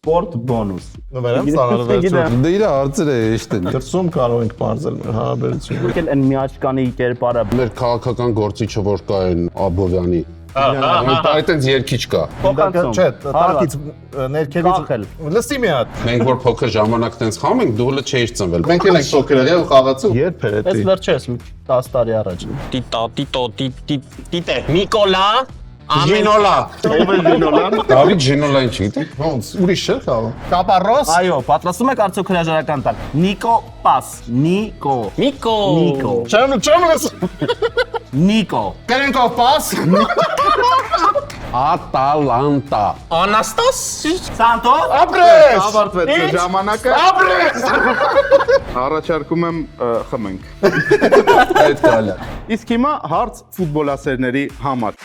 Sport bonus։ Վերեմ ստանալու Դե իր հարցերը հեշտ են։ դրսում կարող ենք բարձել մեր հարաբերությունը։ Եկել են միաճկանի կերպարը։ Մեր քաղաքական գործիչը որ կա այն Աբովյանի։ Այդտենց երկիչ կա։ Չէ, տակից ներքևից լսի մի հատ։ Մենք որ փոքր ժամանակ տենց խաղում ենք, դու հələ չէիր ծնվել։ Մենք էլ ենք փոքր եղել ու խաղացել։ Երբ էր Այս դա։ վերջերս 10 տարի առաջ։ Տիտե Նիկոլա Ժինոլա։ Ով է Ժինոլան։ Դավիթ Ժինոլային չգիտեք։ Ոնց, ուրիշ չէ խաղում։ Կապարոս։ Այո, պատրաստում եք արդյոք հրաժարական տալ։ Նիկո Պաս, Նիկո։ Նիկո։ Չեմ լս։ Նիկո։ Կերենկով պաս։ Ատալանտա։ Անաստաս Սանտոս։ Ապրես։ Ավարտվեց ժամանակը։ Ապրես։ Առաջարկում եմ խմենք։ Այդ կալա։ Իսկ հիմա հարց ֆուտբոլասերների համար։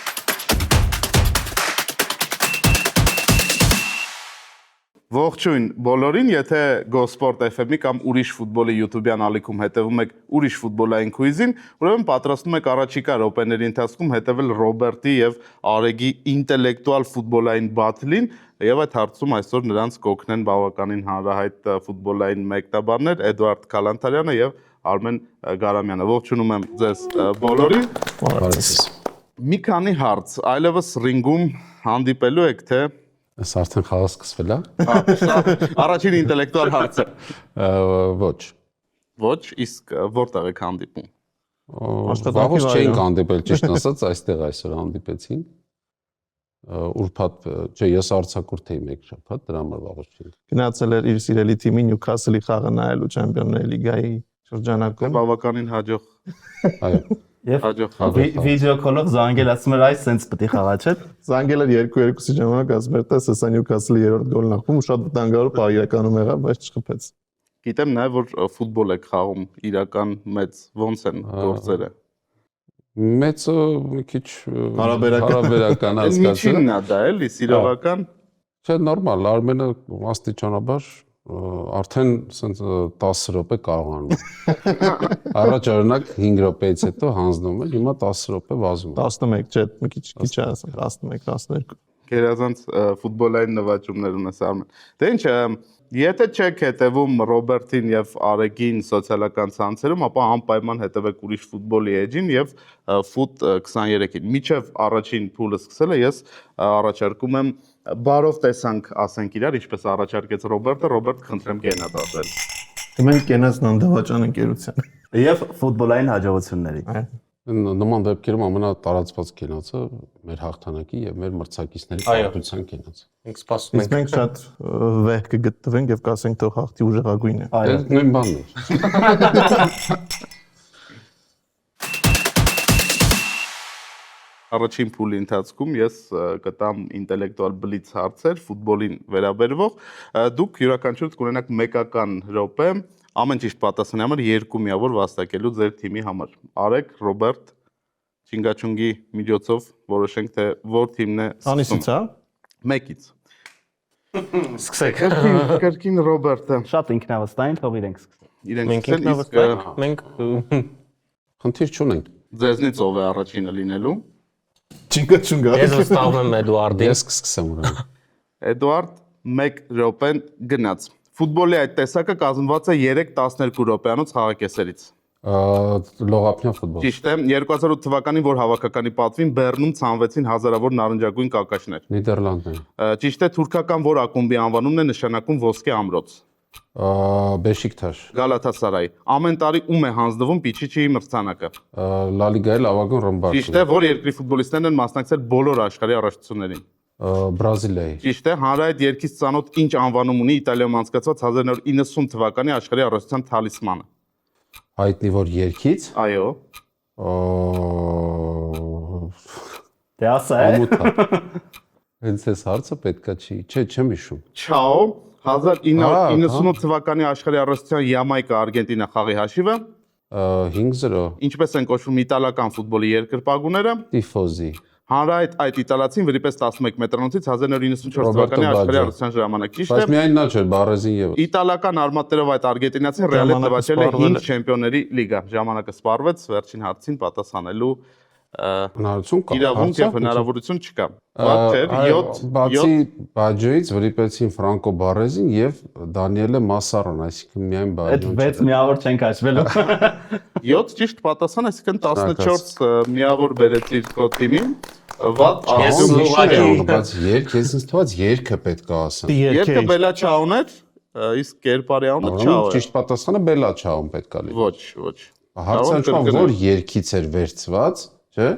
Ողջույն բոլորին, եթե GoSport FM-ի կամ ուրիշ ֆուտբոլի YouTube-յան ալիքում հետևում եք ուրիշ ֆուտբոլային քույզին, ուրեմն պատրաստում եք առաջիկա րոպեների ընթացքում հետևել Ռոբերտի եւ Արեգի ինտելեկտուալ ֆուտբոլային բաթլին, եւ այդ հարցում այսօր նրանց կօգնեն բավականին հանրահայտ ֆուտբոլային մեկնաբաններ Էդուարդ Քալանթարյանը եւ Արմեն Գարամյանը։ Ողջունում եմ ձեզ բոլորին։ Մի քանի հարց, այլևս ռինգում հանդիպելու եք թե Այս արդեն խաղը սկսվել է։ Առաջին ինտելեկտուալ հարցը։ Ոչ։ Ոչ, իսկ որտեղ եք հանդիպում։ Վաղուց չէինք հանդիպել, ճիշտ ասած, այստեղ այսօր հանդիպեցինք։ Ուրբաթ, չէ, ես արձակուրդ էի մեկ շաբաթ, դրա համար վաղուց չէինք։ Գնացել էր իր սիրելի թիմի Նյուքասլի խաղը նայելու Չեմպիոնների լիգայի շրջանակում։ Բավականին հաջող։ Այո։ Եվ Հաջող վիդեո կոլով զանգել ասում էր այս սենց պետք է խաղա չէ։ Զանգել էր 2-2-ի ժամանակ ասում էր տես հեսա Նյուքասլի երրորդ գոլն ախում ու շատ վտանգավոր պահ իրականում եղավ, բայց չխփեց։ Գիտեմ նաև որ ֆուտբոլ եք խաղում, իրական մեծ ոնց են գործերը։ Մեծը մի քիչ Հարաբերական հասկացա։ Միջինն է դա էլի, սիրողական։ Չէ, նորմալ, Արմենը աստիճանաբար արդեն ասենց 10 րոպե կարողանում։ Առաջ օրինակ 5 րոպեից հետո հանձնում էր, հիմա 10 րոպե վազում է։ 11, չէ, մի քիչ է ասենք 11, 12։ Գերազանց ֆուտբոլային նվաճումներ ունես Արմեն։ Դե ինչ, եթե չեք հետևում Ռոբերտին եւ Արեգին սոցիալական ցանցերում, ապա անպայման հետևեք ուրիշ ֆուտբոլի էջին եւ Foot 23-ին։ Միջև առաջին փուլը սկսելը ես առաջարկում եմ բարով տեսանք, ասենք իրար, ինչպես առաջարկեց Ռոբերտը, Ռոբերտ, խնդրեմ գնա դասել։ Մենք կենաց նանդավաճան ընկերության։ Եվ ֆուտբոլային հաջողությունների։ Նման դեպքերում ամենատարածված կենացը մեր հաղթանակի եւ մեր մրցակիցների պարտության կենացը։ Մենք սպասում Իսկ մենք շատ վեհ կգտնվենք եւ կասենք թող հաղթի ուժեղագույնը։ Այո։ Նույն բանն է։ Առաջին փուլի ընթացքում ես կտամ ինտելեկտուալ բլից հարցեր ֆուտբոլին վերաբերվող։ Դուք յուրաքանչյուր կունենաք մեկական րոպե ամեն ճիշտ պատասխանի համար 2 միավոր վաստակելու ձեր թիմի համար։ Արեգ, Ռոբերտ, Չինգաչունգի միջոցով որոշենք թե որ թիմն է Անիսից, հա։ Մեկից։ Սկսեք։ Կրկին Ռոբերտը։ Շատ ինքնավստահ թող իրենք սկսեն։ Իրենք Մենք սկսեն, իսկ ինքնավստահ մենք Խնդիր չունենք։ ձեզնից ով է առաջինը լինելու։ Չինգաչունգա։ ես վստահում եմ Էդուարդին։ Ես կսկսեմ ուրեմն։ Էդուարդ 1 րոպեն գնաց։ Ֆուտբոլի այդ տեսակը կազմված է 3-12 րոպեանոց խաղակեսերից։ Լողափնյա ֆուտբոլ։ Ճիշտ է, 2008 թվականին որ հավաքականի պատվին Բեռնում ցանվեցին հազարավոր նարնջագույն կակաշներ։ Նիդերլանդներ։ Ճիշտ է, թուրքական որ ակումբի անվանումն է նշանակում ոսկե ամրոց։ Բեշիկթաշ։ Գալաթասարայ։ Ամեն տարի ում է հանձնվում Պիչիչիի մրցանակը։ Լա լիգայի լավագույն ռմբարկը։ Ճիշտ է, որ երկրի ֆուտբոլիստներն են մասնակցել բոլոր աշխարհի առաջնություններին։ Բրազիլիայի։ Ճիշտ է, հանրահայտ երկից ծանոթ ինչ անվանում ունի Իտալիայում անցկացված 1990 թվականի աշխարհի առաջության թալիսմանը։ Հայտնի որ երկից։ Այո։ Դե ասա է։ Ամոթա։ Հենց այս հարցը պետքա չի։ Չէ, չեմ հիշում։ Չաո 1998 թվականի աշխարհի առողջության Յամայկա Արգենտինա խաղի հաշիվը 5-0 ինչպես են կոչվում իտալական ֆուտբոլի երկրպագուները Տիֆոզի հանրահայտ այդ իտալացին վրիպեց 11 մետրանոցից 1994 թվականի աշխարհի առողջության ժամանակ ճիշտ Բայց է միայն նա չէր, Բարեզին եւս իտալական արմատներով այդ արգենտինացին ռեալ հետ նվաճել է 5 չեմպիոնների լիգա ժամանակը սպառվեց վերջին հարցին պատասխանելու Հնարավորություն կա։ Իրավունք եւ հնարավորություն չկա։ Վատեր 7 Բացի Բաջոյից վրիպեցին Ֆրանկո Բարեզին եւ Դանիելը Մասարան, այսինքն միայն Այդ Բաջոն 6 միավոր չենք հաշվելու։ 7 ճիշտ պատասխան, այսինքն 14 միավոր բերեցիր քո թիմին։ Վատ Ես ահում Սլովակիա իշ բայց ես ինձ թվաց երկը պետք է ասեմ։ Երկը Բելաչաուն էր, իսկ Կերպարյանը չավ է։ Ճիշտ պատասխանը Բելաչաուն պետք է լինի։ Ոչ, ոչ։ Հարցանշան որ երկից էր վերցված, չէ՞։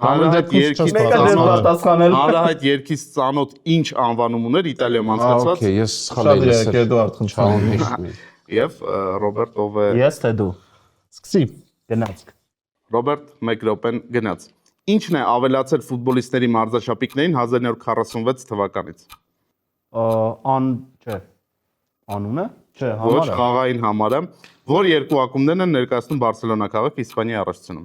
Հանրահայտ երկից Մեկը դեռ ծանոթ պատասխանել։ Հանրահայտ երկից ծանոթ ինչ անվանում ուներ Իտալիայում անցկացված Okay, ես սխալ Շատ եմ երեք լսել։ Էդուարդ խնդրում։ եւ Ռոբերտ ով է Ես թե դու։ Սկսի։ Գնացք։ Ռոբերտ 1 րոպեն գնաց։ Ինչն է ավելացել ֆուտբոլիստների մարզաշապիկներին 1946 թվականից։ Ան, չէ։ Անունը? Չէ, Ոչ համարը։ խաղային համարը, որ երկու ակումբներն են ներկայացնում Բարսելոնա քաղաք Իսպանիայի առաջացնում։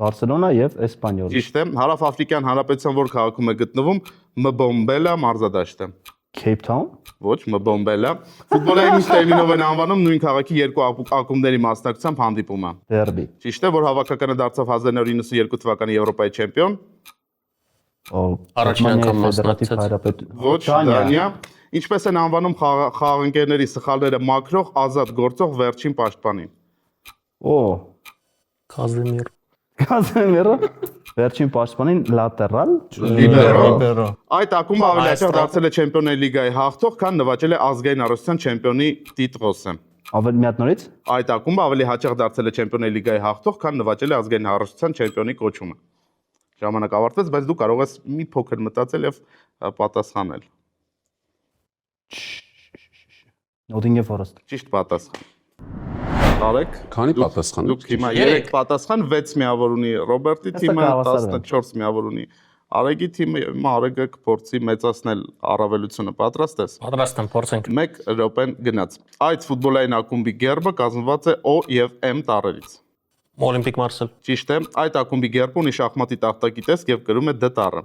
Բարսելոնա եւ Էսպանյոլ։ Ճիշտ է, Հարավաֆրիկյան Հանրապետության որ քաղաքում է գտնվում Մբոմբելա մարզադաշտը։ Cape Town։ Ոչ, Մբոմբելա։ Ֆուտբոլային ինչ տերմինով են անվանում նույն քաղաքի երկու ակումբների մասնակցությամբ հանդիպումը։ Դերբի։ Ճիշտ է, որ հավաքականը դարձավ 1992 թվականի Եվրոպայի չեմպիոն։ Առաջին անգամ մասնակցեց։ Ոչ, Դանիա։ Ինչպես են անվանում խաղընկերների սխալները մաքրող ազատ գործող վերջին պաշտպանին։ Կազիմիր։ Կազեմիրը։ Վերջին պաշտպանին լատերալ։ Լիբերո։ Այդ ակումբը ավելի հաճախ դարձել է Չեմպիոնների լիգայի հաղթող, քան նվաճել է ազգային առողջության չեմպիոնի տիտղոսը։ Ավելի մի հատ նորից։ Այդ ակումբը ավելի հաճախ դարձել է Չեմպիոնների լիգայի հաղթող, քան նվաճել է ազգային առողջության չեմպիոնի կոչումը։ Ժամանակ ավարտվեց, բայց դու կարող ես մի փոքր մտածել եւ պատասխանել։ Nottingham Forest։ Ճիշտ պատասխան։ Տարեք։ Քանի պատասխան։ Դուք հիմա 3 պատասխան 6 միավոր ունի Ռոբերտի թիմը, հավասար 14 միավոր ունի Արեգի թիմը, եւ հիմա Արեգը կփորձի մեծացնել առավելությունը։ Պատրաստ ես։ Պատրաստ եմ, փորձենք։ 1 րոպեն գնաց։ Այդ ֆուտբոլային ակումբի գերբը կազմված է O եւ M տառերից։ Օլիմպիկ Մարսել։ Ճիշտ է, այդ ակումբի գերբը ունի շախմատի տախտակի տեսք եւ կրում է D տառը։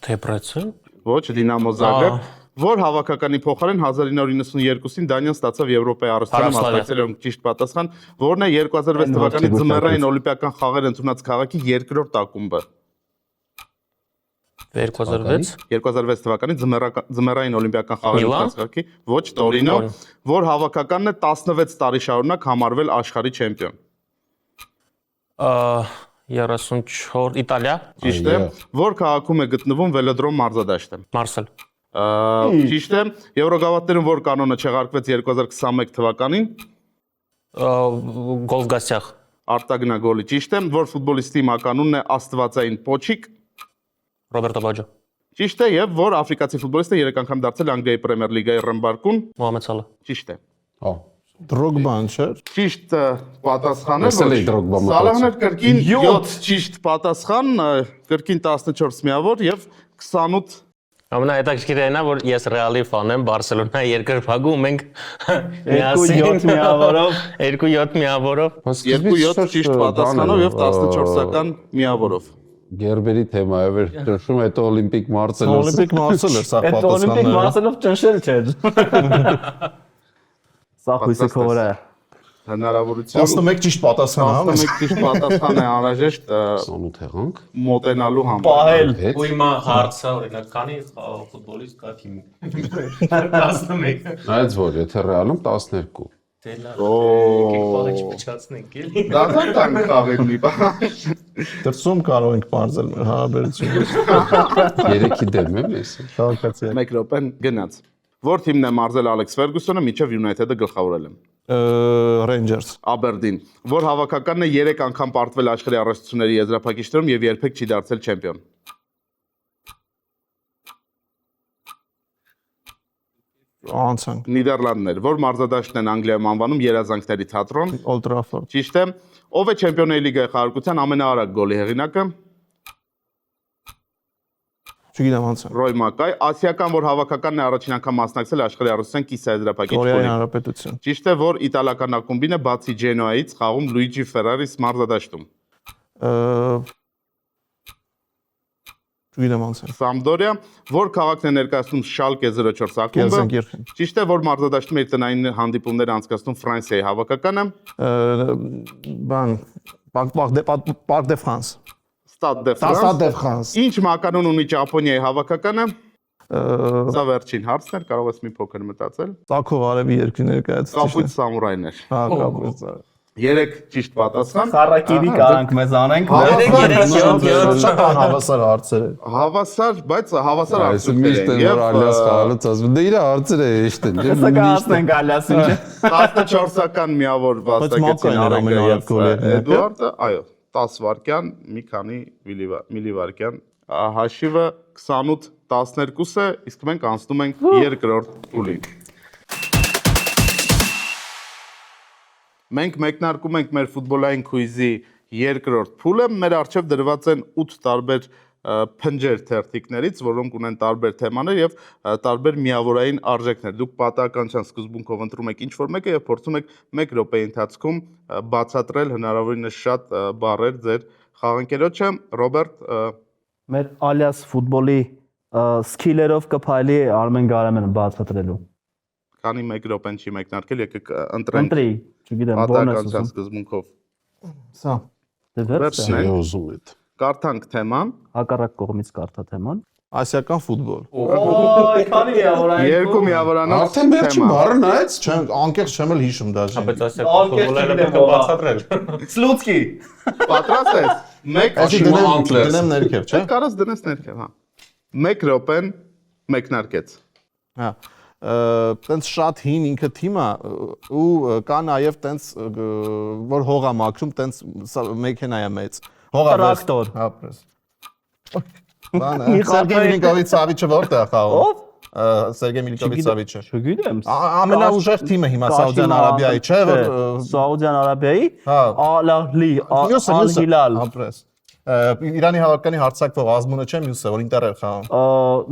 Դեբրեցեն։ Ոչ, Դինամո Զագրեբ, որ հավաքականի փոխարեն 1992-ին Դանիան ստացավ Եվրոպայի առողջության մասնակցել ճիշտ պատասխան, որն է 2006 թվականի ձմեռային օլիմպիական խաղեր ընդունած քաղաքի երկրորդ ակումբը։ 2006։ 2006 թվականի ձմեռային օլիմպիական խաղեր ընդունած քաղաքի, ոչ Տորինո, որ հավաքականն է 16 տարի շարունակ համարվել աշխարհի չեմպիոն։ 34 Իտալիա։ Ճիշտ է, որ քաղաքում է գտնվում Վելոդրոմ մարզադաշտը։ Մարսել։ Ճիշտ է, Եվրոգավաթներում որ կանոնը չեղարկվեց 2021 թվականին, Գոլգասյախ։ արտագնագոլի ճիշտ է, որ ֆուտբոլիստի մականունն է աստվածային պոչիկ, Ռոբերտո Բաջո։ ճիշտ է, եւ որ աֆրիկացի ֆուտբոլիստը 3 անգամ դարձել Անգլիայի Պրեմիեր լիգայի ռմբարկուն, Մոհամեդ Սալահ։ ճիշտ է։ Հա։ Դրոգբան չէ։ Ճիշտ պատասխանը Լսել էի Դրոգբա մտածել։ Սալահն էր կրկին 7 ճիշտ պատասխան, կրկին 14 միավոր եւ 28 Ամենահետաքրքիրն է, որ ես Ռեալի ֆան եմ, Բարսելոնայի երկրպագու մենք 2-7 միավորով 2-7 միավորով 2-7 ճիշտ պատասխանով եւ 14-ական միավորով։ Գերբերի թեմայով էր ճնշում, հետո օլիմպիկ մարզելուց։ Օլիմպիկ մարզել էր սա այդ օլիմպիկ պատասխանները։ մարզելով ճնշել չէ։ Սա հույսը քովրա է։ Հնարավորություն 11 ճիշտ պատասխան հա։ 11 ճիշտ պատասխան է անհրաժեշտ 28 եղանք։ մոտենալու համար։ Պահել։ ու հիմա հարցը օրինակ քանի ֆուտբոլիստ կա թիմում 11 Նայած որ, եթե ռեալում 12։ Պահը չփչացնենք էլի Դարձան տան խաղեր մի բան։ Դրսում կարող ենք մարզել մեր հարաբերությունները։ 3-ի դեմ եմ ես։ Քաղաքացի։ 1 րոպեն գնաց։ Որ թիմն է մարզել Ալեքս Ֆերգուսոնը, միջև Յունայթեդը գլխավորել է։ Rangers։ Աբերդին, որ հավաքականն է 3 անգամ պարտվել աշխարհի առողջությունների եզրափակիչներում եւ երբեք չի դարձել չեմպիոն։ Անցանք։ Նիդերլանդներ, որ մարզադաշտն են Անգլիայում անվանում երազանքների թատրոն։ Old Trafford։ Ճիշտ է։ Ով է Չեմպիոնների լիգայի խաղարկության ամենաարագ գոլի հեղինակը։ Չգիտեմ անցանք։ Ռոյ Մակայ, ասիական, որ հավաքականն է առաջին անգամ մասնակցել աշխարհի առողջության կիսաեզրափակիչ Կորեայի գոլի։ Հանրապետություն։ Ճիշտ է, որ իտալական ակումբին է բացի Ջենոայից խաղում Լուիջի Ֆերարիս մարզադաշտում։ Չգիտեմ անցանք։ Սամդորիա, որ քաղաքն է ներկայացնում Շալկե 04 ակումբը։ Գելզենկիրխեն։ Ճիշտ է, որ մարզադաշտում իր տնային հանդիպումներ անցկացնում Ֆրանսիայի հավաքականը։ Բան Parc de France։ Stade de France։ Stade de France։ Ինչ մականուն ունի Ճապոնիայի հավաքականը։ Սա վերջին հարցն էր, կարող ես մի փոքր մտածել։ Ծակող արևի երկրներ կայացուցիչներ։ Կապույտ սամուրայներ։ Հա, կապույտ։ 3 ճիշտ պատասխան։ Խառակիրի կարանք մեզ անենք։ Հավասար հարցեր է։ Հավասար, բայց հավասար Այս արդյունքներ միշտ են։ որ Ալիաս խաղալուց ասում դե իր հարցերը հեշտ են։ Սակացնենք Ալիասին։ 14-ական միավոր վաստակեցին մոկան էր ամենաերբ գոլերն է։ Էդուարդը, այո, 10 վայրկյան, մի քանի միլիվայրկյան։ Հաշիվը 28-12 է, իսկ մենք անցնում ենք երկրորդ փուլին։ Մենք մեկնարկում ենք մեր ֆուտբոլային քույզի երկրորդ փուլը։ Մեր առջև դրված են 8 տարբեր փնջեր թերթիկներից, որոնք ունեն տարբեր թեմաներ եւ տարբեր միավորային արժեքներ։ Դուք պատահականության սկզբունքով ընտրում եք ինչ-որ մեկը եւ փորձում եք 1 րոպեի ընթացքում բացատրել հնարավորինս շատ բառեր ձեր խաղանկերոջը։ Ռոբերտ, Մեր Ալիաս ֆուտբոլի սկիլերով կփայլի Արմեն Գարամյանը բացատրելու։ քանի 1 րոպեն չի մեկնարկել, եկեք ընտրենք Ընտրի, չգիտեմ, բոնուս պատահականության ուզում։ սկզբունքով։ Սա։ Դե վերջ է։ Ուզում եմ։ Կարդանք թեման։ Հակառակ կողմից կարդա թեման։ Ասիական ֆուտբոլ։ Օй, քանի միավորային։ Երկու միավորանոց Արդեն վերջի բառը նայեց։ Չեմ անկեղծ չեմ էլ հիշում դաժե։ Բայց ասել ֆուտբոլը պետք է բացատրել։ Սլուցկի։ Պատրաստ ես։ 1 Այսի դնեմ ներքև, չէ՞։ Կարաս դնես ներքև, հա։ 1 րոպեն մեկնարկեց։ Հա։ Տենց շատ հին ինքը թիմա ու կա նաև տենց որ հողա մաքրում տենց մեքենա է մեծ։ Հողա Տրակտոր։ Հա, պրես։ Բանը Սերգեյ Միլիկովիչ-Սավիչը որտեղ է խաղում։ Ով։ Սերգեյ Միլիկովիչ-Սավիչը։ Չգիտեմ։ Ամենաուժեղ թիմը հիմա Սաուդյան Արաբիայի, չէ՞ որ Սաուդյան Արաբիայի։ Հա։ Ալ-Ահլի, Ալ-Հիլալ։ Հա, պրես։ Իրանի հավաքականի հարցակվող ազգունը չէ մյուսը, որ ինտեր էր խաղում։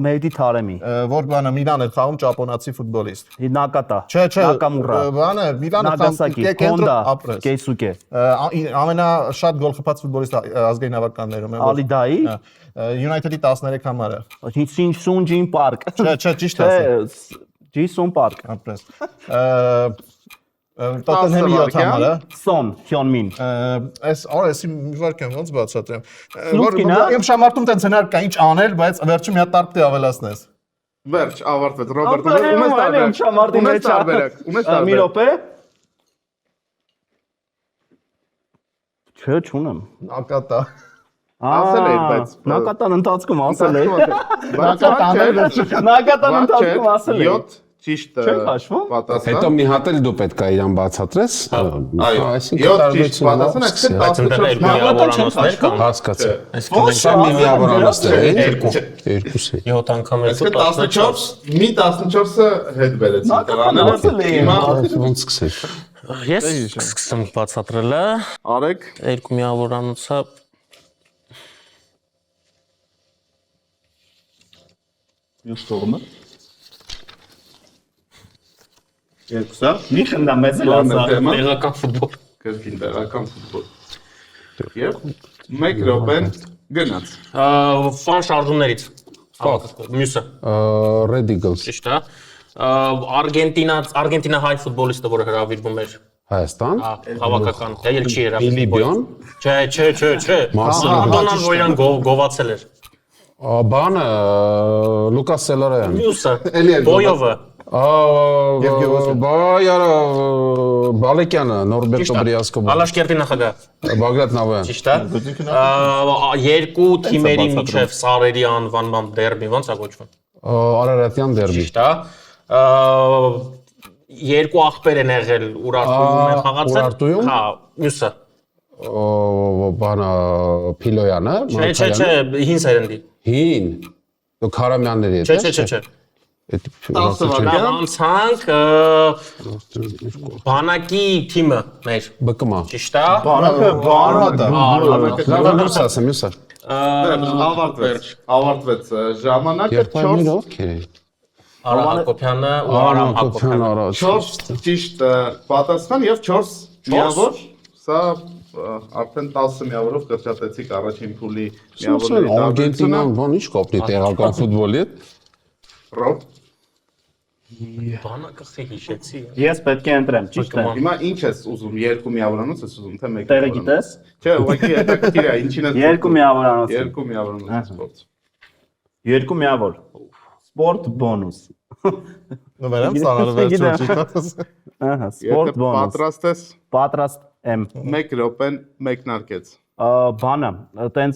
Մեհդի Թարեմի։ Որ բանը Միլան էր խաղում ճապոնացի ֆուտբոլիստ։ Նակատա։ Չէ, Նակամուրա։ բանը Միլանը Նագասակի, Հոնդա, Կեյսուկե։ ամենաշատ գոլ խփած ֆուտբոլիստ ազգային հավաքականներում է։ Ալիդայի։ United-ի 13 համարը։ Սունջին պարկ։ Չէ, ճիշտ ասա։ Ջիսոն պարկ։ Ապրես։ Տոտենհեմի 7 համարը։ Սոն Հյոնմին։ Այս օրեսի մի վարքան ոնց բացատրեմ։ Ֆլուկին, հա։ Իմ շամարտում տենց հնար կա ինչ անել, բայց վերջում մի հատ տարբեր ավելացնես։ Վերջ, ավարտվեց։ Ռոբերտ, Ունես տարբերակ։ Ունես տարբերակ։ Մի րոպե։ Չէ, չունեմ։ Ակատա։ Ասել էի, բայց Նակատան ընթացքում ասել էի։ Ակատան Նակատան ընթացքում ասել էի։ 7 ճիշտ Չեմ հաշվում։ պատասխան։ Հետո մի հատ էլ դու պետք է իրան բացատրես։ Այո, 7 ճիշտ պատասխան, այսինքն 14 միավորանոցներ կան։ Հասկացա։ Այսինքն Սա մի միավորանոցներ է։ Երկու։ Երկուսը։ 7 անգամ Այսինքն 14 մի 14-ը հետ բերեցին դրաները։ ասել էի։ Ոնց սկսել։ Ես սկսեմ բացատրելը։ Արեք, Երկու միավորանոցը Մյուս կողմը։ Երկուսը։ Մի խնդա մեծ է լավ լազա։ թեմա, տեղական ֆուտբոլ։ կրկին տեղական ֆուտբոլ։ Եվ 1 րոպեն գնաց։ Ֆան շարժումներից։ Մյուսը։ Red Eagles Ճիշտ է։ Արգենտինա հայ ֆուտբոլիստը, որը հրավիրվում էր Հայաստան։ հավաքական, ել չի հրավիրվում։ Բիլիբիոն։ Չէ։ Մարտոնան, որ իրան գովացել էր։ Բանը Լուկաս Սելարյան։ Մյուսը։ Բոյովը։ Բայարը Բալեկյանը, Նորբերտո Բրիասկոբը։ Ալաշկերտի նախագահ։ Բագրատ Նավոյան։ Ճիշտ է։ Երկու թիմերի միջև սարերի անվանման դերբի ո՞նց է կոչվում։ Արարատյան դերբի։ Ճիշտ է։ Երկու աղբեր են եղել Ուրարտուում են խաղացել։ Ուրարտուում։ Հա, մյուսը։ Բանը Փիլոյանը, Չէ, հին սերնդի։ Հին։ Դու Քարամյանների հետ։ Չէ։ Անցանք բանակի թիմը մեր։ ԲԿՄ։ Ճիշտ է։ Բանը Մյուս ասեմ, մյուսը։ Ավարտվեց ժամանակը 4 Արա Հակոբյանը ու Արամ Հակոբյանը։ 4 ճիշտ պատասխան եւ 4 միավոր։ Սա արդեն 10 միավորով կրճատեցիք առաջին փուլի միավորների տարբերությունը։ Արգենտինան ո՞ն ինչ կոպնի տեղական ֆուտբոլի հետ։ Ռոբ Բանակը խի հիշեցի։ Ես պետք է ընտրեմ, ճիշտ է։ Հիմա ինչ ես ուզում, երկու միավորանոց ես ուզում, թե մեկ։ Տեղը գիտես։ Չէ, ուղղակի հետաքրքիր է, ինչին ես։ Երկու միավորանոց։ Երկու միավորանոց սպորտ։ Երկու միավոր։ Սպորտ բոնուս։ Ну վերեմ ստանալու վերջում։ Ահա, սպորտ բոնուս։ Պատրաստ ես։ Պատրաստ եմ։ 1 րոպեն մեկնարկեց։ Բանը, տենց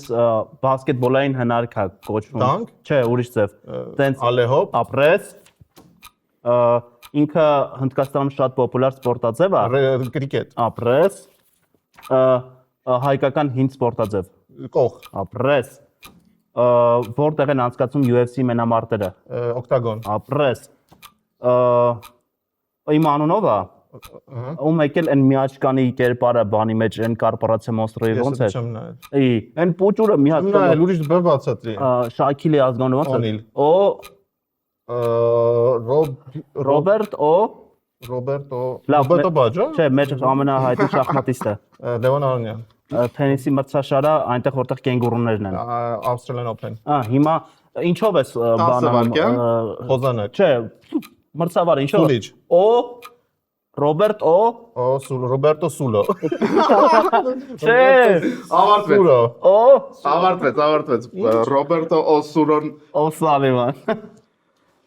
բասկետբոլային հնարք է կոչվում։ Դանք? Չէ, ուրիշ ձև։ Տենց Ալեհոպ, ապրես։ Ինքը Հնդկաստանում շատ պոպուլար սպորտաձև է։ կրիկետ, Ապրես։ Հայկական հին սպորտաձև։ կող, Ապրես։ Որտեղ են անցկացում UFC մենամարտերը։ օկտագոն, Ապրես։ Իմ անունով է։ Ում եկել են միաճկանի կերպարը բանի մեջ են կորպորացիա մոնստրի ոնց է։ չեմ նայել։ Ի, այն պուճուրը միաճկան։ Նայել, ուրիշ բը բացատրի։ Շակիլի ազգանունը ոնց է։ Օնիլ։ Ռոբերտո Լավ, Ռոբերտո Բաջո, Չէ, մեր ամենահայտնի շախմատիստը։ Լևոն Արոնյան, Թենիսի մրցաշարը այնտեղ որտեղ կենգուրուներն են։ Australian Open, Հիմա ինչով ես վայրկյան։ Խոզանակ, Չէ, մրցավար ինչով։ Սուլիչ, Ռոբերտո Ռոբերտո Սուլո, Չէ, Ավարտվեց։ Սուրո, Ավարտվեց։ Ռոբերտո Օսուրոն Օսալիվան։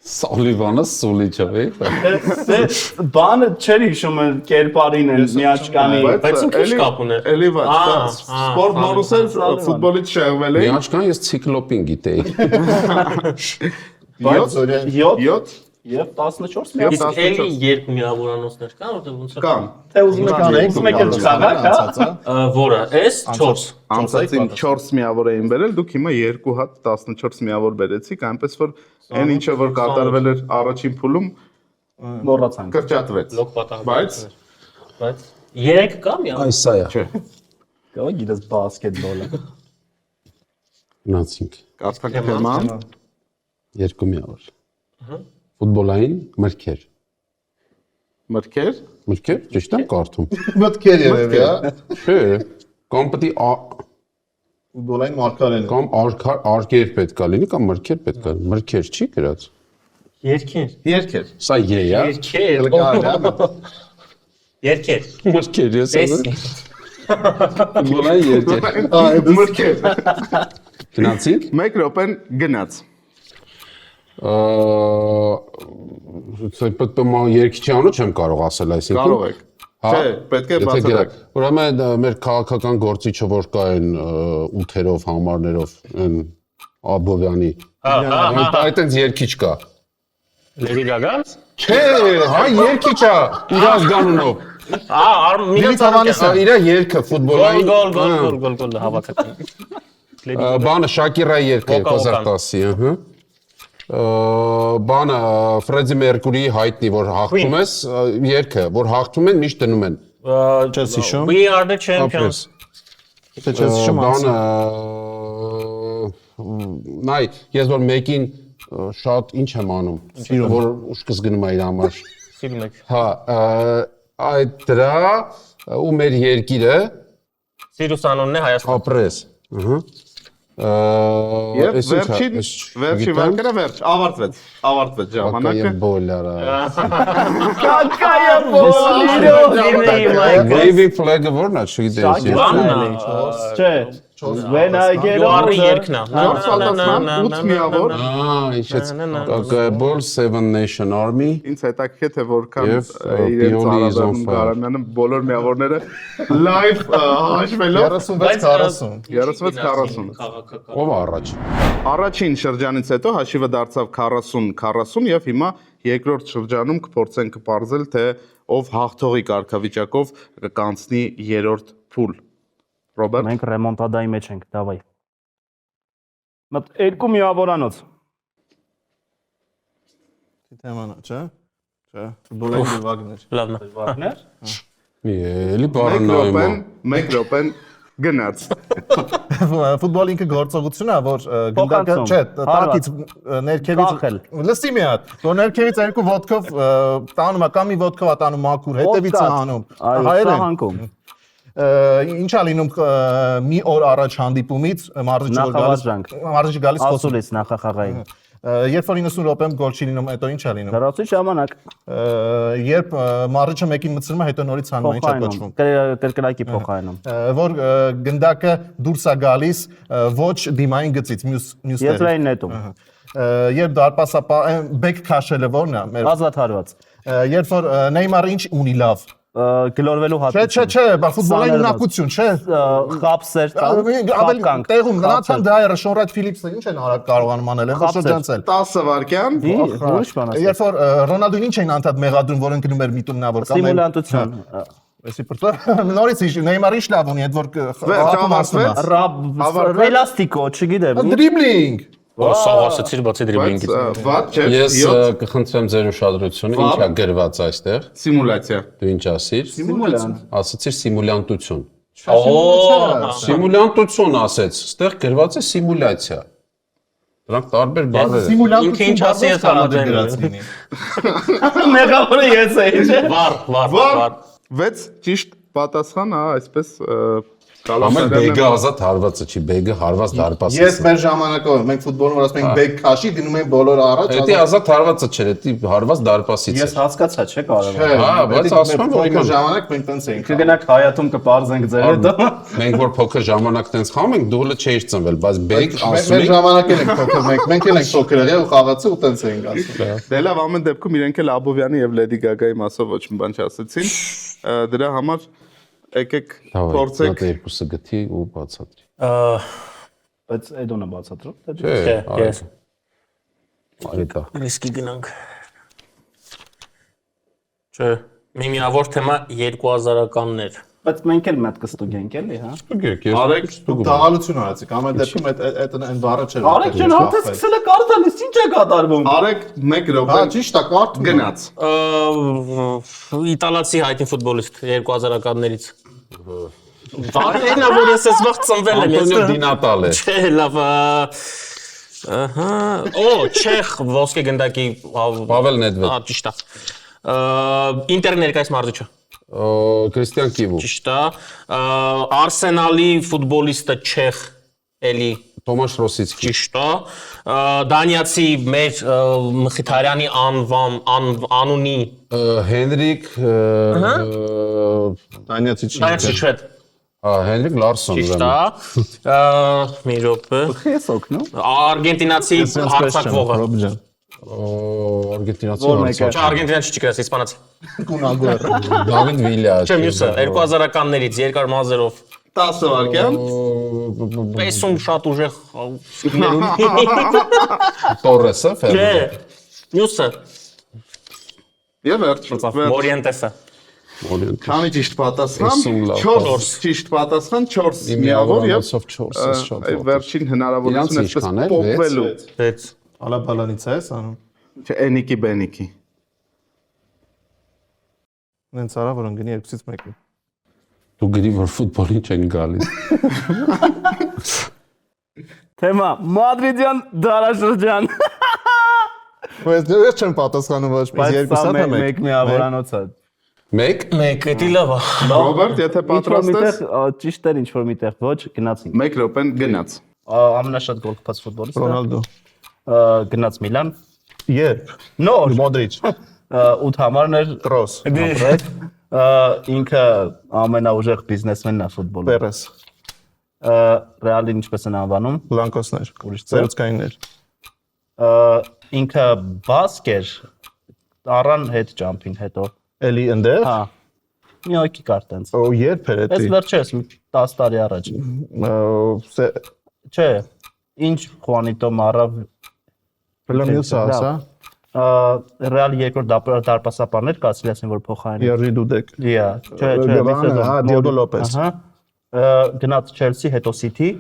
Սոլիվանը Սուլիչը է։ Բանը չեր հիշում են կերպարին են միաճկանի։ Բայց ինչ կապ ուներ։ էլի վաճ։ Սպորտ բոնուսը ֆուտբոլից շեղվել է։ Միաճկան ես ցիկլոպին գիտեի։ 7 Եվ 14 Եվ Իսկ էլի երկու միավորանոցներ կան, որտեղ ոնց է։ կան։ Թե ուզում եք անենք, ուզում եք էլ չկանաք, հա։ Որը S 4։ Անցածին 4 միավոր էին բերել, դուք հիմա 2 հատ 14 միավոր բերեցիք, այնպես որ այն ինչը որ կատարվել էր առաջին փուլում Մոռացանք։ կրճատվեց։ Լոկ պատահ։ Բայց 3 կա մի։ Այս սա է։ չէ, Կարող գիտես բասկետբոլը։ Գնացինք։ կարծանք թեման Երկու միավոր։ Ֆուտբոլային մրգեր։ մտքեր, Մրգեր, ճիշտ եմ կարդում։ մտքեր երևի, հա, Չէ, կամ պետք է ֆուտբոլային մարգարեն, կամ արկեր պետք է լինի, կամ մրգեր պետք է լինի։ Մրգեր չի գրած։ Երկեր։ երկեր, Սա է, հա։ Երկեր։ Մրգեր, ես S։ ասում։ Ֆուտբոլային երկեր։ մտքեր։ Գնացինք։ 1 րոպեն գնաց։ Պետք է երկիչի անունը չեմ կարող ասել, այսինքն։ Կարող եք։ Չէ, պետք է բացատրեք։ Ուրեմն մեր քաղաքական գործիչը որ կա այն 8-երով համարներով, այն Աբովյանի։ Այդ այնց երկիչ կա։ Լեդի Գագան։ Չէ, հա երկիչ է, իր ազգանունով։ Մինաց Իր երկը ֆուտբոլային։ գոլ հավաքական։ Բանը Շակիրայի երկը 2010-ի, ըհը։ Բանը Ֆրեդի Մերկուրիի հայտնի որ հաղթում ես, երկը որ հաղթում են միշտ դնում են։ չես հիշում, We are the champions։ թե չես հիշում Բանը նայ, ես որ մեկին շատ ինչ եմ անում, որ ուշքս գնում է իր համար։ Սիրում եք։ Հա, այդ դրա ու մեր երկիրը Սիրուս անունն է Հայաստան։ ապրես։ Ահա։ Եվ վերջի վարկերը վերջ, ավարտվեց ժամանակը։ Բոլարա։ Կակայա բոլիրո։ Wavy flag-ը որն է, չգիտես։ Չէ, when I get Գոռի older, երկն է։ 4 սալտացման 8 միավոր։ Ինչեց Կակայբոլ Seven Nation Army։ Ինձ հետաքրքիր թե որքան Եվ իրենց Pioli is on Արաբերում fire. Կարամյանը բոլոր միավորները live հաշվելով 36-40 Քաղաքական։ Ով առաջ։ Առաջին շրջանից հետո հաշիվը դարձավ 40-40 եւ հիմա երկրորդ շրջանում կփորձենք կպարզել թե ով հաղթողի կարգավիճակով կանցնի երրորդ փուլ։ Ռոբերտ, մենք ռեմոնտադայի մեջ ենք, դավայ։ Մտ երկու միավորանոց։ թեմանա, չէ, ֆուտբոլային դիվագներ, Լավն է։ Վարներ։ Էլի բառը նայում։ 1 րոպեն գնաց։ ֆուտբոլը ինքը գործողություն է, որ Փոխանցում, չէ, տակից ներքևից Կախել։ լսի մի հատ, որ ներքևից երկու ոդկով տանում է, կամ մի ոդկով է տանում մաքուր, հետևից է անում։ Այո, Հայերեն։ սա հանգում։ Ինչա լինում մի օր առաջ հանդիպումից մարզիչը որ գալիս, Նախավարժանք։ մարզիչը գալիս խոսում։ Ասուլիս նախախաղային։ Երբ որ 90 րոպեմ գոլ չի լինում, հետո ինչ է լինում։ Դրացի ժամանակ Երբ մարիչը մեկին մտցնում է, հետո նորից հանում է, ինչ է կոչվում։ կրկնակի փոխարինում։ Որ գնդակը դուրս է գալիս ոչ դիմային գծից, մյուս Ես լայն նետում։ Երբ դարպասապահ բեկ քաշելը որն է։ Ազատ հարված։ Երբ որ Նեյմարը ինչ ունի լավ։ Գլորվելու հատկություն։ Չէ, բա ֆուտբոլային ունակություն, չէ։ Խապսեր, Ավելի տեղում գնացան դայերը Շոնրայթ Ֆիլիպսը ինչ են կարողանում անել, են շրջանցել։ 10 վայրկյան։ ուրիշ բան է։ Երբ որ Ռոնալդուն ինչ էին անդադ մեղադրում, որ ընկնում էր միտումնավոր կամ Սիմուլյանտություն։ Էսի պրտո նորից Նեյմարը ինչ լավ ունի, այդ որ Էլաստիկո, չգիտեմ։ դրիբլինգ։ Սա ասացիր բացի դրիբլինգից։ Վատ չէ։ Ես կխնդրեմ ձեր ուշադրությունը, ինչ է գրված այստեղ։ Սիմուլյացիա։ Դու ինչ ասիր։ Սիմուլյանտ։ Ասացիր սիմուլյանտություն։ Օ, Սիմուլյանտություն ասեց, այստեղ գրված է սիմուլյացիա։ Դրանք տարբեր բառեր են։ Ինքը ինչ ասի ես համաձայն։ Մեղավորը ես էի, չէ՞։ Վար։ 6 ճիշտ պատասխան, այսպես Ամեն բեգը ազատ հարվածը չի, բեգը հարված դարպասից։ Ես մեր ժամանակով մենք ֆուտբոլում որ ասում ենք բեկ քաշի դնում են բոլորը առաջ։ Դա ազատ հարվածը չէր, դա հարված դարպասից Ես է։ հասկացա, չէ՞ կարևոր։ Հա, բայց ասում եմ, որ որ ժամանակ մենք տենց էինք։ Կգնաք հայաթում կպարզենք ձեր հետո։ մենք որ փոքր ժամանակ տենց խաղում ենք, դուլը չէիր ծնվել, բայց բեգ ասում Մեր ենք ժամանակին ենք փոքր մենք էլ ենք փոքր եղել ու խաղացի ու տենց էինք ասում։ Դե լավ, ամեն դեպքում իրենք էլ Աբովյանի եւ Լեդի Գագայի մասով ոչ մի բան չասեցին։ Դրա համար եկեք փորձեք Դա երկուսը գթի ու բացատրի։ Բայց Էդոնը բացատրում։ Չէ, Yes։ Այդա։ Ռիսկի գնանք։ Չէ, մի միավոր թեմա 2000-ականներ։ Բայց մենք էլ մտք կստուգենք էլի, հա։ Ստուգեք, ես Արեք, ստուգում եմ։ Տաղալություն արեցիք, ամեն դեպքում այդ այն բառը չէր։ Արեք ջան, հանդես սկսել է կարդալ, իսկ ինչ է կատարվում։ Արեք 1 Հա, րոպե ճիշտ է, կարդում գնաց։ Իտալացի հայտնի ֆուտբոլիստ 2000-ականներից։ Բարենա որ ես այս վաղ ծնվել եմ, Անտոնիո Դի Նատալե։ Չէ, լավ։ Ահա, օ, չեխ ոսկե գնդակի Պավել Նեդվեդ։ Ահա, ճիշտ է։ Ինտեր ներկայիս մարզիչը։ Կրիստիան Կիվու։ Ճիշտ է։ Արսենալի ֆուտբոլիստը չեխ էլի Թոմաշ Ռոսիցկի։ ճիշտ է։ Դանիացի մեր Մխիթարյանի անունի Հենրիկ Դանիացի չի։ Դանիացի շվեդ։ Հենրիկ Լարսոն։ Ճիշտ է։ Մի րոպե։ Ես օգնում։ Արգենտինացի հարձակվողը։ Արգենտինացի Որ մեկը։ Չէ, արգենտինացի չի գրած, իսպանացի։ Կունագուեր։ Դավիթ Վիլյա։ Չէ, մյուսը 2000-ականներից երկար մազերով 10 վայրկյան։ Պեսում շատ ուժեղ Տորեսը, Չէ, Ֆերնանդո։ մյուսը Եվ վերջ։ Մորիենտեսը։ Քանի ճիշտ պատասխան։ 50 լավ 4 ճիշտ պատասխան, 4 միավոր եւ 4-ից շատ այդ վերջին հնարավորությունը Իրանց ինչքան է, այսպես փոխվելու։ 6 Ալաբալանից է անում։ Չէ, Էնիկի Բենիկի։ Նենց արա որ ընկնի 2-ից 1-ը։ Դու գրի որ ֆուտբոլին չեն գալիս։ Թեմա Մադրիդյան դարաշրջան։ Ես չեմ պատասխանում ոչ մի երկուսը թե մեկ։ Մեկ միավորանոց է։ 1 դա լավ է։ Ռոբերտ, եթե պատրաստ ես, Ճիշտ էր ինչ որ միտեղ ոչ գնացինք։ 1 րոպեն գնաց։ Ամենաշատ գոլ կփած ֆուտբոլիստ։ Ռոնալդո։ Գնաց Միլան։ Երբ։ Նոր Մոդրիչ։ 8 համարն էր Կրոս։ ինքը ամենաուժեղ բիզնեսմենն է ֆուտբոլում։ Պերես։ Ռեալին ինչպես են անվանում։ Բլանկոսներ։ Ուրիշ Ծերուցկայիններ։ Ինքը բասկեր առան հետ ջամփին հետո։ Էլի ընդեր։ Հա։ Մի հոգի կար տենց։ Օ երբ էր Այս էդի։ վերջերս 10 տարի առաջ։ Չէ։ Ինչ Խուանիտո մարավ Պլանյուսը ասա։ Ռեալ երկրորդ դարպասապաններ կացրիլացին որ փոխարինեն։ Երրի Դուդեկ։ Իա, չէ, Հա, Դիոգո Լոպես։ Ահա։ Գնաց Չելսի, հետո Սիթի,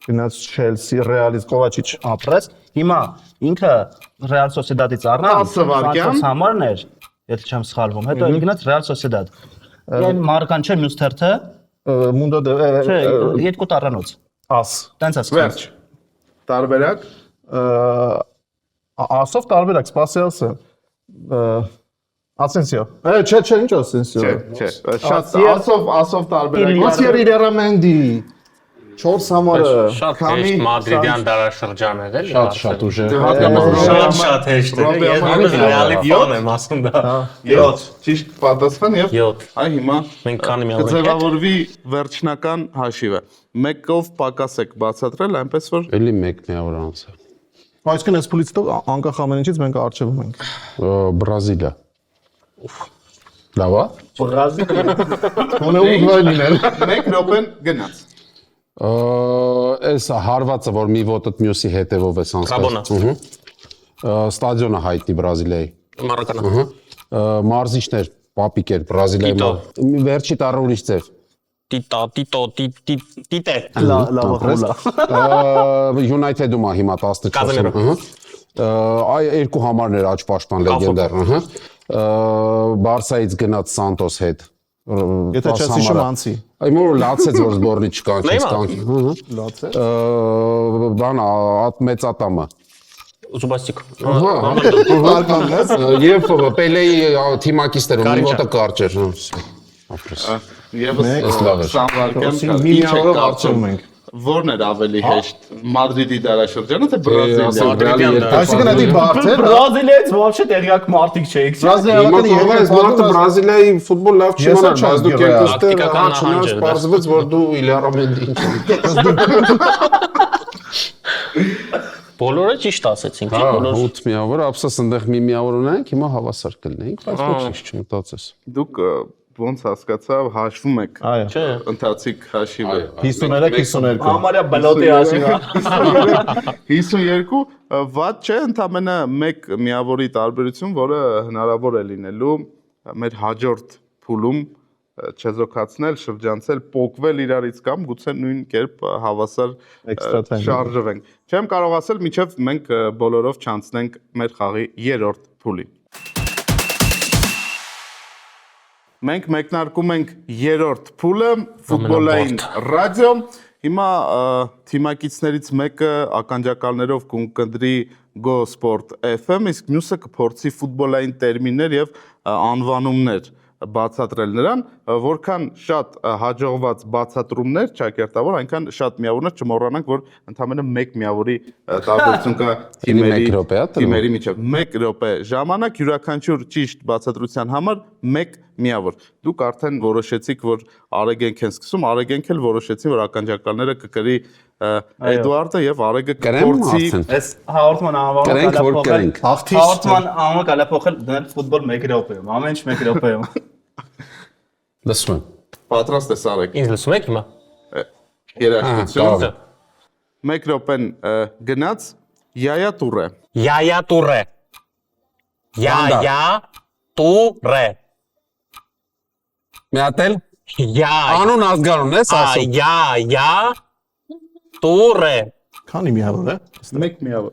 Գնաց Չելսի, Ռեալից Կովաչիչ։ ապրեց։ Հիմա ինքը Ռեալ Սոսիեդադից առավ 10 վայրկյան։ համարն էր, եթե չեմ սխալվում։ Հետո գնաց Ռեալ Սոսիեդադ։ Այն մարկան չէ մյուս թերթը։ Մունդո դե Չէ, երկու տառանոց։ աս։ Տենց է Վերջ։ Տարբերակ։ Ասով տարբերակ, սպասելսը։ Ասենսիո։ Չէ, ինչ Ասենսիո։ Չէ, շատ ասով տարբերակ։ Ասիեր Իրամենդի։ 4 համարը Շատ հեշտ մադրիդյան դարաշրջան էր էլի։ Շատ ուժեղ։ Շատ հեշտ էր։ Ես ռեալի ֆան եմ ասում դա։ 7 ճիշտ պատասխան եւ 7։ այ հիմա Մենք քանի միավոր ենք։ կձևավորվի վերջնական հաշիվը։ Մեկով պակաս եք բացատրել, այնպես որ Էլի 1 միավոր անց է։ այսինքն այս փուլից հետո անկախ ամեն ինչից մենք արժևում ենք։ Բրազիլիա։ Լավ է։ Ունե ու վայնիներ։ 1 րոպեն գնաց։ Այս հարվածը, որ մի ոտդ մյուսի հետևով է Ռաբոնա։ Ստադիոնը հայտնի Բրազիլիայի։ Մարոկանա։ Մարզիչներ, պապիկեր, Բրազիլիայի վերջի տառը ուրիշ ձև։ Տիտե։ Լավ խոլա։ United-ում է հիմա 14-ը։ Կազեմիրո։ Այ երկու համարներ աճ պաշտպան լեգենդար, Բարսայից գնաց Սանտոս հետ։ Եթե չես հիշում անցի։ Այ մոր լացեց որ զբորնի չկանչեց կանք։ Լացեց։ Բան մեծ ատամը։ Զուբաստիկ։ Արկանգնես։ Եվ Պելեի թիմակիստեր ու մի ոտը կարճ էր։ Եվս լավ է։ 20 վայրկյան Մի միավորով արժևում ենք։ Որն էր ավելի հեշտ, Մադրիդի դարաշրջանը թե Բրազիլիա։ Այսինքն դա բարդ է։ Բրազիլիայից вообще տեղյակ մարդիկ չէիք։ Հիմա թողա այս մարդը Բրազիլիայի ֆուտբոլ լավ չի մոռանալ, բայց դու կենքստեր Տակտիկական աչնաս նահանջ էր, պարզվեց որ դու Իլարամենդի ինչ։ Բոլորը ճիշտ ասեցինք, Հա, բոլորը։ 8 միավոր, ապսես այնտեղ մի միավոր ունենք, հիմա հավասար կլինենք, բայց ոչինչ չմտածես։ Դուք ոնց հասկացա հաշվում եք Այո։ Չէ։ ընթացիկ հաշիվը 53-52։ Համարյա բլոտի հաշիվը։ 52 վատ չէ, ընդամենը մեկ միավորի տարբերություն, որը հնարավոր է լինելու մեր հաջորդ փուլում չեզոքացնել, շրջանցել, փոխվել իրարից կամ գուցե նույն կերպ հավասար Extra time։ շարժվենք։ Չեմ կարող ասել, միջև մենք բոլորով չանցնենք մեր խաղի երրորդ փուլին։ Մենք մեկնարկում ենք երրորդ փուլը, ֆուտբոլային ռադիո։ Հիմա թիմակիցներից մեկը ականջակալներով կընկնդրի Go Sport FM, իսկ մյուսը կփորձի ֆուտբոլային տերմիններ եւ անվանումներ բացատրել նրան, որքան շատ հաջողված բացատրումներ ճակերտավոր, այնքան շատ միավորներ չմոռանանք, որ ընդամենը 1 միավորի տարբերություն կա թիմերի միջև։ 1 րոպե ժամանակ յուրաքանչյուր ճիշտ բացատրության համար 1 միավոր։ Դուք արդեն որոշեցիք, որ Արեգենք են սկսում, Արեգենք էլ որոշեցին, որ ականջակալները կկրի Էդուարդը եւ Արեգը կփորձի Այս հաղորդման անվանը կալափոխել։ Հաղթիչ։ Հաղորդման անվանը կալափոխել դնել ֆուտբոլ 1 րոպեում, ամեն ինչ 1 րոպեում։ Լսում եմ։ պատրաստ ես Արեգ։ Ինձ լսում եք հիմա։ Երաժշտություն։ 1 րոպեն գնաց Յայա Տուրե։ Յայա տուրե։ Յայա տուրե։ Մի հատ էլ Յա անուն ազգանուն ես ասում։ Յայա տուրե։ Քանի միավոր է։ 1 միավոր։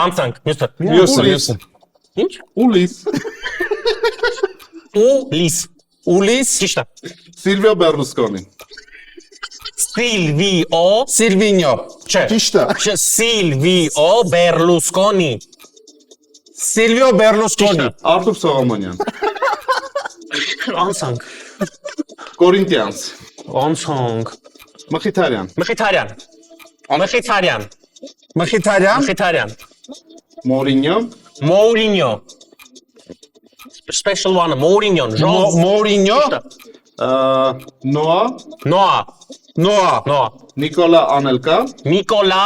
Անցանք, մյուսը։ Մյուսը։ Ինչ։ Ուլիս։ Ուլիս։ Ուլիս ճիշտ է։ Սիլվիո Բերլուսկոնի։ Սիլվիո Սիլվինյո։ չէ։ Ճիշտ է։ Չէ, Սիլվիո Բերլուսկոնի։ Սիլվիո Բերլուսկոնի։ Արտուր Սողոմոնյան։ Անցանք։ Կորինթիանս։ Անցանք։ Մխիթարյան։ Մխիթարյան։ Մխիթարյան։ Մխիթարյան։ Մխիթարյան։ Մորինյո։ Մորինյո։ Special one, Mourinho, Մորինյո։ Նոա։ Noa, Նոա։ Noa, Նիկոլա Անելկա։ Nicola,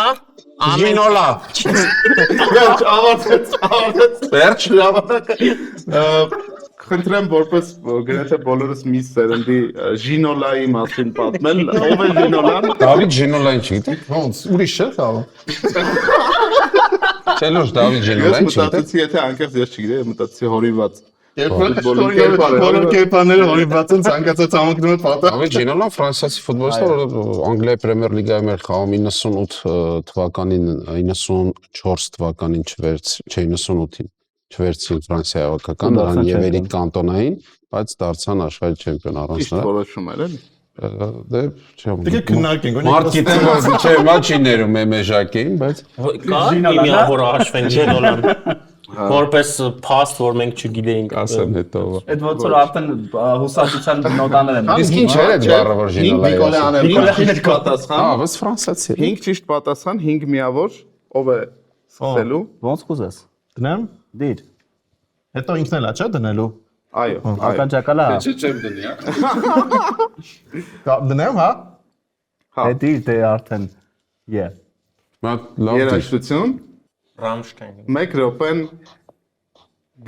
Ժինոլա։ Վերջ, ավարտեց։ Վերջ։ Ժամանակը։ Խնդրեմ որպես գրեթե բոլորս մի սերնդի Ժինոլայի մասին պատմել։ Ով է Ժինոլան։ Դավիթ Ժինոլային չգիտեք։ Ոնց, ուրիշ չէ խաղը։ Չէ՞ ոչ Դավիթ Ես Ժինոլային չգիտեք։ մտածեցի, եթե անկեղծ ես չգիտեի, մտածեցի հորիված։ Բոլոր կերպարները հորիված են ցանկացած համակնում են պատահ։ Դավիթ Ժինոլան ֆրանսիացի ֆուտբոլիստ է, որ Անգլիայի Պրեմիեր լիգայում էր խաղում 98 թվականին, 94 թվականին չէ 98-ին չվերցին Ֆրանսիայի հավաքական, նրան եւ Էրիկ Կանտոնային, բայց դարձան աշխարհի չեմպիոն առանց Ճիշտ նրա։ որոշում էր, էլի։ Դե չեմ։ Դե քննարկենք, Մարդ գիտեմ, որ չէ, մաչիներում է մեժակին, բայց կա մի միավոր հաշվենք Ժենոլան։ Որպես փաստ, որ մենք չգիտեինք։ Ասեմ հետո։ Այդ ոնց որ արդեն հուսացության նոտաներ են։ Իսկ ինչ էր այդ բառը որ ժինալայ։ Նիկոլայանն պատասխան։ Ահա, ֆրանսիացի։ 5 ճիշտ պատասխան, 5 միավոր, ով է սկսելու։ Ոնց կուզես։ Դնեմ։ Դիր։ Հետո ինքն էլ է, չէ՞ դնելու։ Այո, Ականջակալա։ Չեմ դնի, հա։ Դնեմ, հա։ Դիր դե արդեն։ Yeah։ Մատ լավ դի։ Երաժշտություն, Ռամշտայն։ 1 րոպեն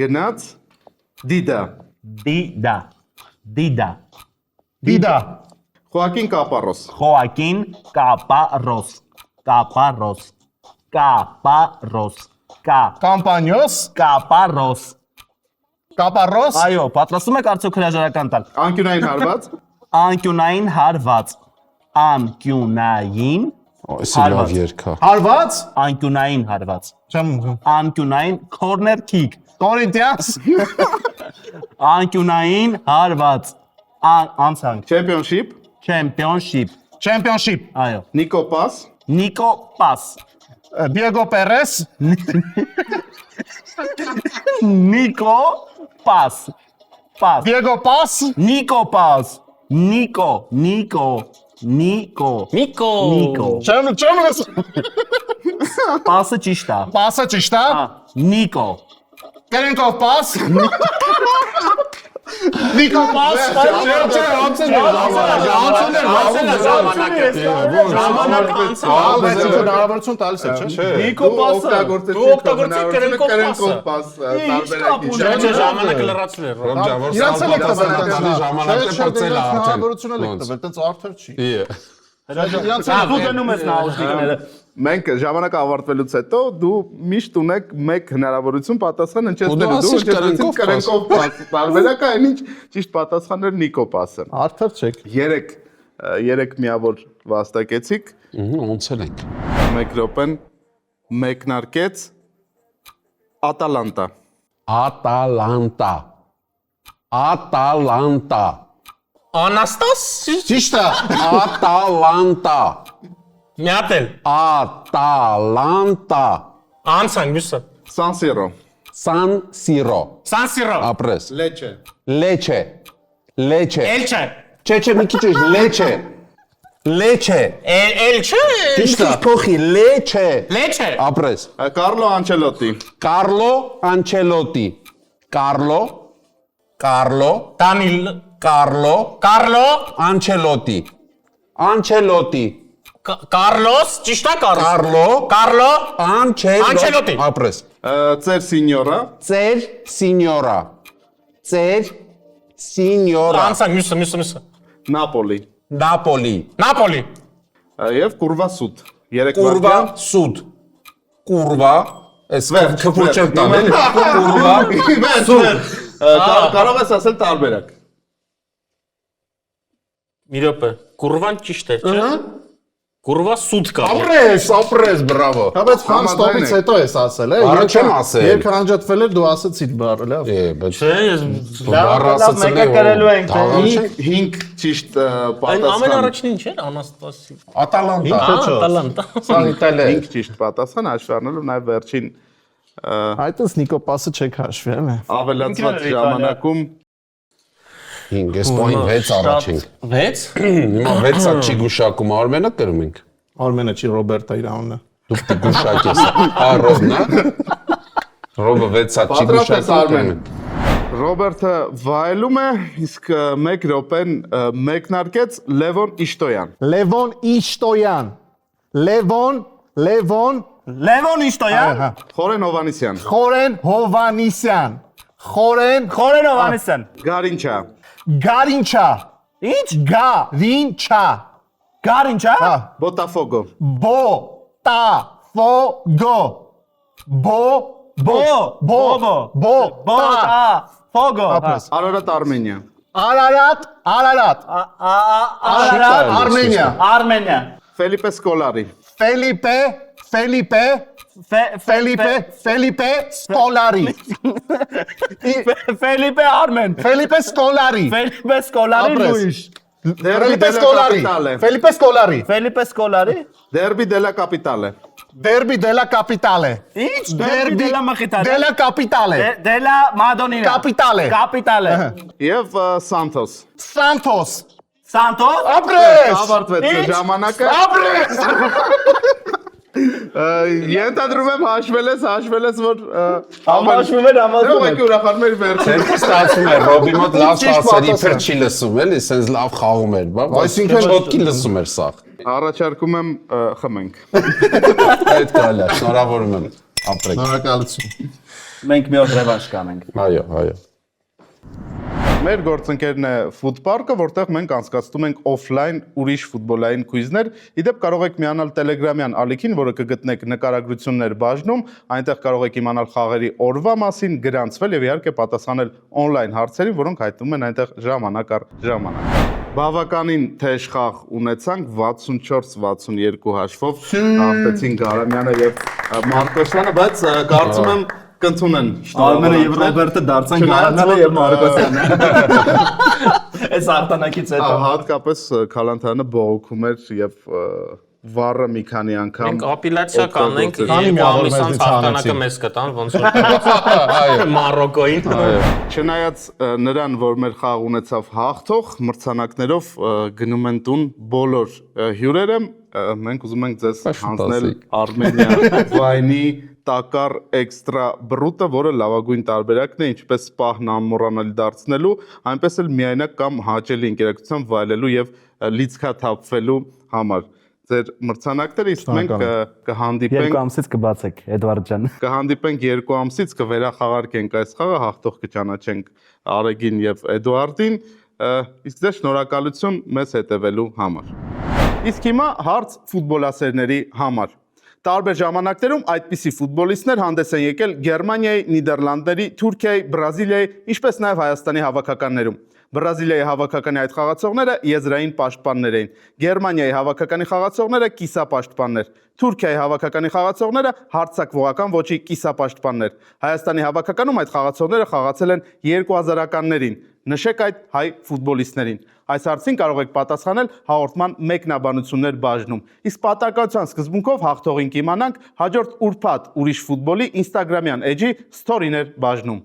գնաց դիդա։ Դիդա։ Դիդա։ Դիդա։ Խոակին Կապարոս։ Joaquín Caparrós. Caparrós. Caparrós. Կամպանյոս, Caparrós։ կապարոս, Այո, պատրաստում եք արդյոք հրաժարական տալ։ Անկյունային հարված։ Անկյունային հարված։ Անկյունային Այսի լավ երկա։ հարված, անկյունային հարված։ չեմ Անկյունային corner kick։ Կորինթիանս, Անկյունային հարված։ Անցանք։ Championship, Championship։ Championship, Այո։ Նիկո Պաս, Nico Paz։ Diego Perez, Nico Paz։ Paz։ Diego Pass, Nico Paz։ Nico, Nico, Nico, Nico։ չեմ Paz-ը ճիշտ է։ Պասը ճիշտ է, Nico։ Կերենկով Pass, Նիկո Pass, հնարավորություն տալիս է, չէ՞։ Nico Paz-ը։ Դու օգտագործիր Կերենկով Պասը։ Չէ, ժամանակը լրացել է։ Ռոջավոր Իրացել եք տվել, ժամանակը փրկել է արդեն։ հնարավորություն եք տվել, տենց արդար չի։ Դու դնում ես նաուշնիկները։ մենք ժամանակը ավարտվելուց հետո դու միշտ ունեք մեկ հնարավորություն պատասխան Ու հնչեցնելու։ դու ասիր հնչեցին Կերենկով Կերենկով Պաս։ Տարբերակը այնինչ ճիշտ պատասխաններ Նիկո Պասը։ Արդար չեք։ 3 միավոր վաստակեցիք, Ոնցել ենք։ 1 րոպեն մեկնարկեց Ատալանտա։ Ատալանտա։ Ատալանտա։ Անաստաս։ Ճիշտ է։ Ատալանտա։ Միատել։ Ատալանտա։ Անցանք մյուսը։ San Siro, San Siro։ San Siro։ Ապրես։ Lecce, Leche։ Leche։ Elche։ Չէ, մի քիչ Leche։ Leche։ Elche։ Ճիշտ է, փոխի Leche։ Leche։ Ապրես։ Carlo Ancelotti, Carlo Ancelotti։ Carlo Danil։ Carlo Ancelotti։ Ancelotti։ Carlos, ճիշտ է Carlos։ Carlo Carlo Ancelotti։ Ապրես։ Ծեր Signora, Ծեր սինյորա։ Ծեր սինյորա։ Անցանք մյուսը։ Napoli Նապոլի։ Napoli։ եւ Curva Sud։ 3 Կուրվա սուդ։ Կուրվա, այս քփուր չեմ տանել։ Կուրվա Sud։ Կարող ես ասել տարբերակ։ Մի րոպե։ Կուրվան ճիշտ է, չէ՞։ Կուրվա սուտ կա։ ապրես, բրավո։ Հա բայց ֆան ստոպից հետո ես ասել, Առաջ եմ ասել։ Երբ անջատվել էր դու ասացիր բառը, լավ։ Բայց Չէ, ես բառը ասացել մեկը կրելու ենք, թե 5 ճիշտ այն ամեն պատասխան։ առաջինին չէ, Անաստասի։ Ատալանտա։ Ատալանտա։ Սա իտալիա։ 5 ճիշտ պատասխան հաշվի առնելով նաև վերջին Այդպես Նիկո Պասը չեք հաշվի, հա։ ավելացված ժամանակում 5, այս պոին 6 առաջինք։ 6։ Հիմա 6-ը չի գուշակում, Արմենը կրում ենք։ Արմենը չի Ռոբերտա իր անունը։ Դու պիտի գուշակես։ Հա, Ռոբն է։ Ռոբը 6-ը չի գուշակում։ Ռոբերտը վայելում է, իսկ 1 րոպեն մեկնարկեց Լևոն Իշտոյան։ Լևոն Իշտոյան։ Լևոն Իշտոյան։ Խորեն Հովանիսյան։ Խորեն Հովանիսյան։ Խորեն Հովանեսյան։ Գարինչա։ Գարինչա։ Ինչ։ Գարինչա։ Գարինչա։ Հա։ Բոտաֆոգո։ Բոտաֆոգո։ Ֆոգո։ Արարատ Արմենիա։ Արարատ։ Արմենիա։ Արմենիա։ Ֆելիպե Սկոլարի։ Ֆելիպե Սկոլարի։ Ֆելիպե Արմեն։ Ֆելիպե Սկոլարի։ Ֆելիպե Սկոլարի Լուիշ։ Դերբի դելա կապիտալե։ Ֆելիպե Սկոլարի։ Ֆելիպե Սկոլարի։ Դերբի դելա կապիտալե։ Derby della Capitale։ Ինչ դերբի դելա մխիթար։ Della Capitale։ Դելա Մադոնինա։ Capitale։ Կապիտալը։ Եվ Սանթոս։ Santos։ Սանտոս։ Abres։ Ավարտվեց ժամանակը։ Abres։ Ենթադրում եմ հաշվել ես, որ Համաշվում էր, համազում Եկի էր։ ուրախանում էր վերջին։ Դեռ ստացվում է Ռոբի մոտ լավ ստացել, իբր չի լսում, էլի, սենց լավ խաղում էր, բա։ Այսինքն չոտքի լսում էր սա։ Առաջարկում եմ խմենք։ Այդ կարելի է, շնորհավորում եմ։ Ապրեք։ Շնորհակալություն։ Մենք մի օր ռևանշ կանենք։ Այո։ Մեր գործընկերն է Foodpark-ը, որտեղ մենք անցկացնում ենք օֆլայն ուրիշ ֆուտբոլային քույզներ։ Իդեպ կարող եք միանալ Telegram-յան ալիքին, որը կգտնեք նկարագրություններ բաժնում, այնտեղ կարող եք իմանալ խաղերի օրվա մասին, գրանցվել եւ իհարկե պատասխանել on-line հարցերին, որոնք հայտնվում են այնտեղ ժամանակ առ ժամանակ։ Բավականին թեժ խաղ ունեցանք 64-62 հաշվով, հաղթեցին Գարամյանը եւ Մարկոսյանը, բայց կարծում եմ կընդունեն։ Արմենը եւ Ռոբերտը դարձան Գարանյանը եւ Մարկոսյանը։ Այս արտանակից հետո։ Հատկապես Քալանթարյանը բողոքում էր եւ վառը մի քանի անգամ։ Մենք ապելյացիա կանենք, Քանի երկու միավոր ամիս մեզնից անց հաղթանակը հանեցին։ մեզ կտան, ոնց որ Մարոկոին։ Չնայած նրան, որ մեր խաղ ունեցավ հաղթող, մրցանակներով գնում են տուն բոլոր հյուրերը, մենք ուզում ենք ձեզ հանձնել Արմենիա վայնի տակար էքստրա բրուտը, որը լավագույն տարբերակն է, ինչպես պահն անմոռանալի դարձնելու, այնպես էլ միայնակ կամ հաճելի ընկերակցությամբ վայելելու եւ լիցքաթափվելու համար։ Ձեր մրցանակները իսկ մենք կհանդիպենք 2 ամսից կբացեք Էդվարդ ջան։ Կհանդիպենք 2 ամսից, կվերախաղարկենք այս խաղը, հաղթող կճանաչենք Արեգին եւ Էդուարդին, իսկ ձեզ շնորհակալություն մեզ հետևելու համար։ Իսկ հիմա հարց ֆուտբոլասերների համար։ Տարբեր ժամանակներում այդպիսի ֆուտբոլիստներ հանդես են եկել Գերմանիայի, Նիդերլանդների, Թուրքիայի, Բրազիլիայի, ինչպես նաև Հայաստանի հավաքականներում։ Բրազիլիայի հավաքականի այդ խաղացողները եզրային պաշտպաններ էին։ Գերմանիայի հավաքականի խաղացողները կիսապաշտպաններ։ Թուրքիայի հավաքականի խաղացողները հարձակվողական ոճի կիսապաշտպաններ։ Հայաստանի հավաքականում այդ խաղացողները խաղացել են 2000-ականներին։ Նշեք այդ հայ ֆուտբոլիստներին։ Այս հարցին կարող եք պատասխանել հաղորդման մեկնաբանություններ բաժնում։ Իսկ պատահական սկզբունքով հաղթողին կիմանանք հաջորդ ուրբաթ ուրիշ ֆուտբոլի Instagram-յան էջի story-ներ բաժնում։